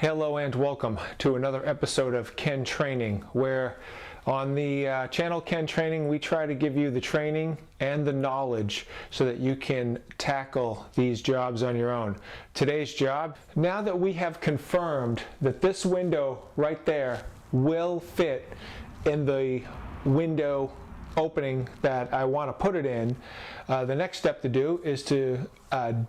Hello and welcome to another episode of KenTraining, where on the channel KenTraining we try to give you the training and the knowledge so that you can tackle these jobs on your own. Today's job, now that we have confirmed that this window right there will fit in the window opening that I want to put it in, the next step to do is to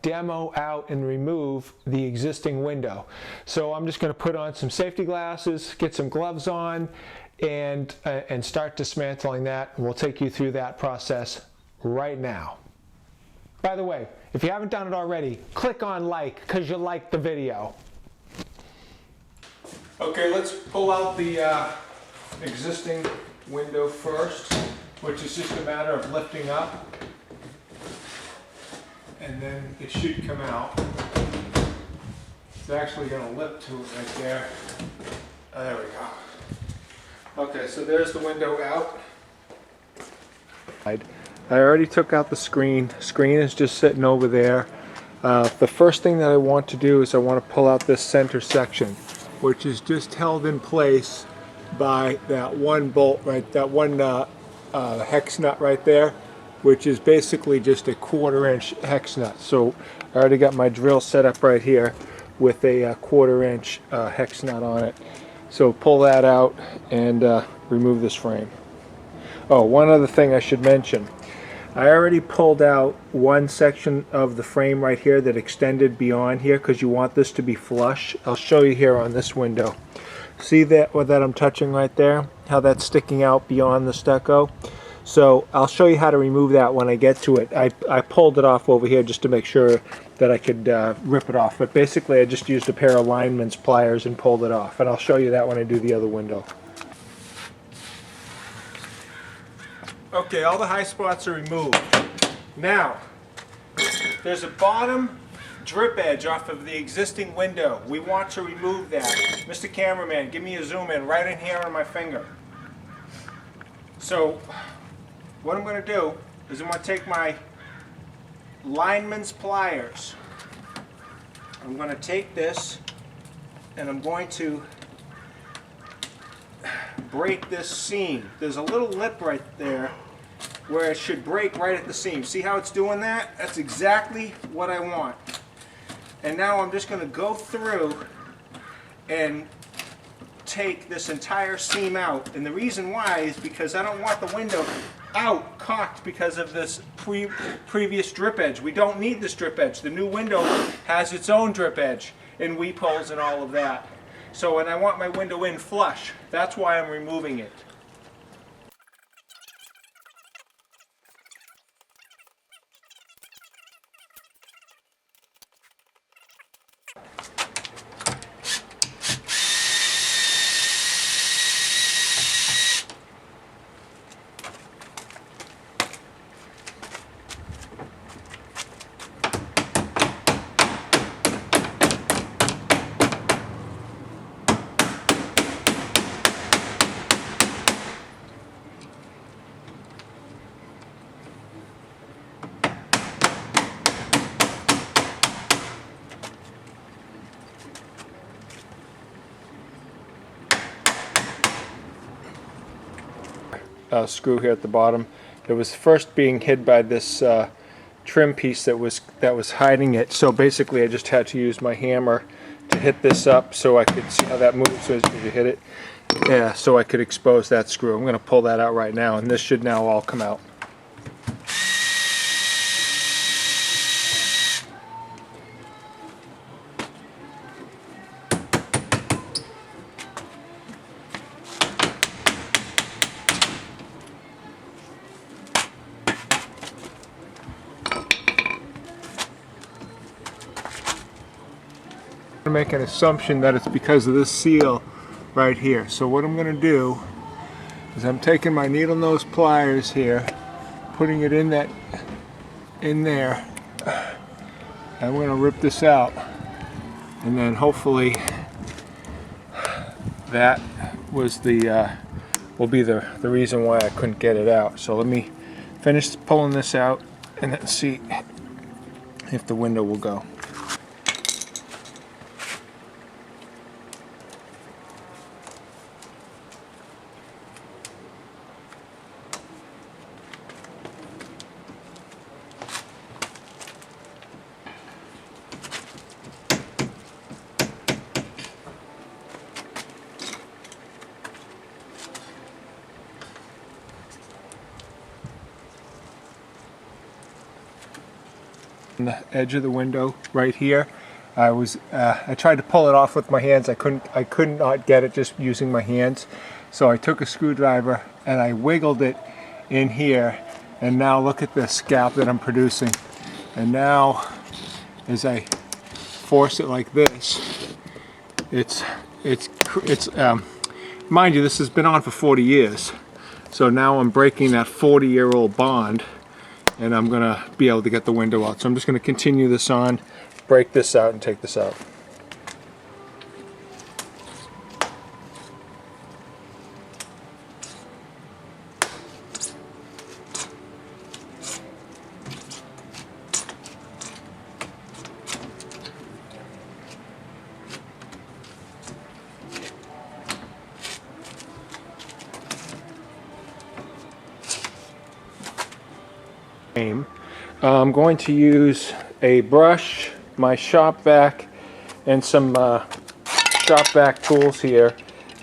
demo out and remove the existing window. So I'm just going to put on some safety glasses, get some gloves on, and start dismantling that. And we'll take you through that process right now. By the way, if you haven't done it already, click on like because you like the video. Okay, let's pull out the existing window first, which is just a matter of lifting up, and then it should come out. It's actually going to lip to it right there. There we go. Okay, so there's the window out. I already took out the screen. Screen is just sitting over there. The first thing that I want to do is I want to pull out this center section, which is just held in place by that one bolt, right? That one hex nut right there, which is basically just a 1/4 inch hex nut. So I already got my drill set up right here with a 1/4 inch hex nut on it. So pull that out and remove this frame. Oh, one other thing I should mention. I already pulled out one section of the frame right here that extended beyond here because you want this to be flush. I'll show you here on this window. See that I'm touching right there? How that's sticking out beyond the stucco? So I'll show you how to remove that when I get to it. I pulled it off over here just to make sure that I could rip it off. But basically I just used a pair of lineman's pliers and pulled it off. And I'll show you that when I do the other window. Okay, all the high spots are removed. Now, there's a bottom drip edge off of the existing window. We want to remove that. Mr. Cameraman, give me a zoom in right in here on my finger. So what I'm going to do is I'm going to take my lineman's pliers. I'm going to take this and I'm going to break this seam. There's a little lip right there where it should break right at the seam. See how it's doing that? That's exactly what I want. And now I'm just going to go through and take this entire seam out. And the reason why is because I don't want the window out cocked because of this previous drip edge. We don't need this drip edge. The new window has its own drip edge and weep holes and all of that. So when I want my window in flush, that's why I'm removing it. Screw here at the bottom. It was first being hid by this trim piece that was hiding it. So basically, I just had to use my hammer to hit this up so I could see how that moves as you hit it. Yeah, so I could expose that screw. I'm going to pull that out right now, and this should now all come out. Make an assumption that it's because of this seal right here. So what I'm going to do is I'm taking my needle nose pliers here, putting it in there, and I'm going to rip this out, and then hopefully that was will be the reason why I couldn't get it out. So let me finish pulling this out and then see if the window will go. on the edge of the window right here. I tried to pull it off with my hands. I could not get it just using my hands. So I took a screwdriver and I wiggled it in here, and now look at this gap that I'm producing. And now as I force it like this, it's mind you, this has been on for 40 years. So now I'm breaking that 40-year-old bond, and I'm gonna be able to get the window out. So I'm just gonna continue this on, break this out, and take this out. I'm going to use a brush, my shop vac, and some shop vac tools here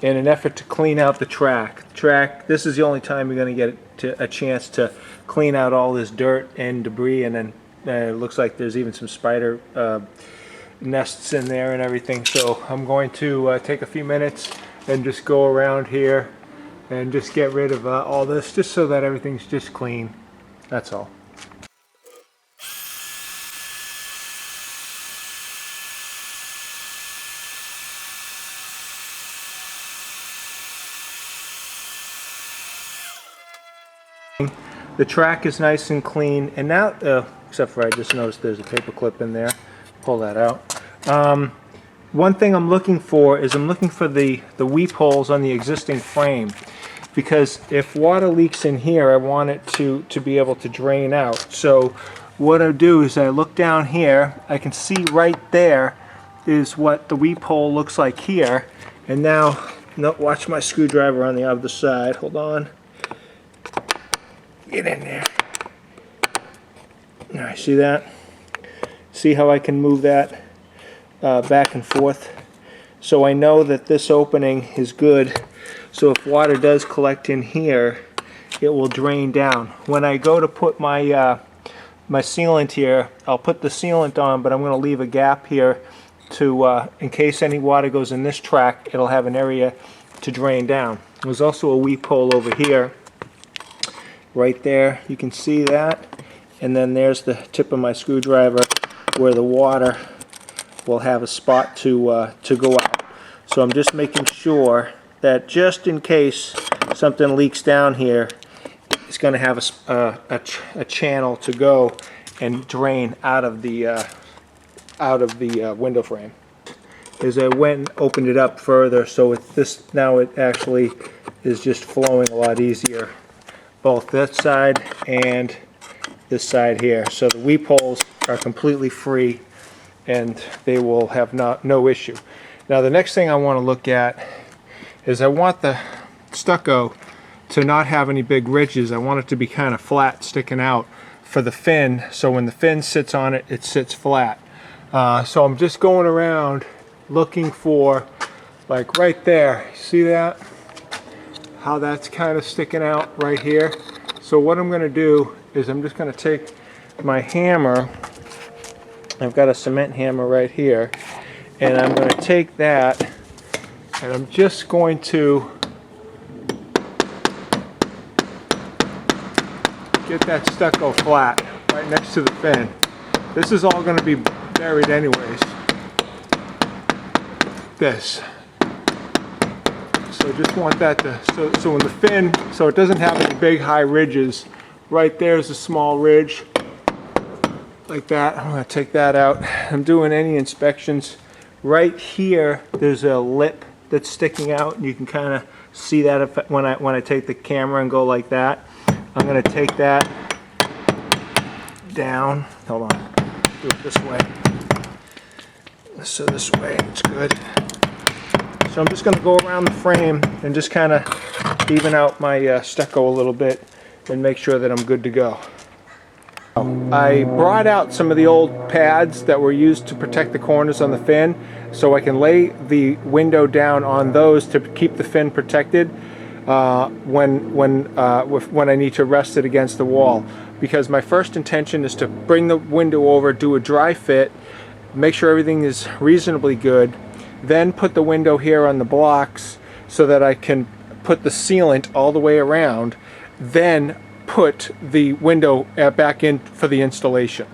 in an effort to clean out the track. This is the only time you're going to get a chance to clean out all this dirt and debris, and then it looks like there's even some spider nests in there and everything. So I'm going to take a few minutes and just go around here and just get rid of all this, just so that everything's just clean. That's all. The track is nice and clean, and now, except for I just noticed there's a paper clip in there. Pull that out. One thing I'm looking for is the weep holes on the existing frame, because if water leaks in here, I want it to be able to drain out. So what I do is I look down here. I can see right there is what the weep hole looks like here. And now, watch my screwdriver on the other side. Hold on. Get in there. All right, see that? See how I can move that back and forth? So I know that this opening is good. So if water does collect in here, it will drain down. When I go to put my my sealant here, I'll put the sealant on, but I'm going to leave a gap here to in case any water goes in this track, it'll have an area to drain down. There's also a weep hole over here. Right there, you can see that, and then there's the tip of my screwdriver where the water will have a spot to go out. So I'm just making sure that just in case something leaks down here, it's going to have a channel to go and drain out of the window frame. As I went and opened it up further, so now it actually is just flowing a lot easier, both this side and this side here. So the weep holes are completely free, and they will have no issue. Now the next thing I want to look at is I want the stucco to not have any big ridges. I want it to be kind of flat, sticking out for the fin, so when the fin sits on it, it sits flat. So I'm just going around looking for, like right there, see that? How that's kind of sticking out right here. So what I'm going to do is I'm just going to take my hammer. I've got a cement hammer right here, and I'm going to take that, and I'm just going to get that stucco flat right next to the fin. This is all going to be buried anyways. This. So just want that to, so when the fin, so it doesn't have any big high ridges. Right there's a small ridge, like that. I'm going to take that out. I'm doing any inspections. Right here, there's a lip that's sticking out, and you can kind of see that when I take the camera and go like that. I'm going to take that down. Hold on. Do it this way. So this way, it's good. So I'm just going to go around the frame and just kind of even out my stucco a little bit and make sure that I'm good to go. I brought out some of the old pads that were used to protect the corners on the fin, so I can lay the window down on those to keep the fin protected when I need to rest it against the wall. because my first intention is to bring the window over, do a dry fit, make sure everything is reasonably good, then put the window here on the blocks so that I can put the sealant all the way around, then put the window back in for the installation.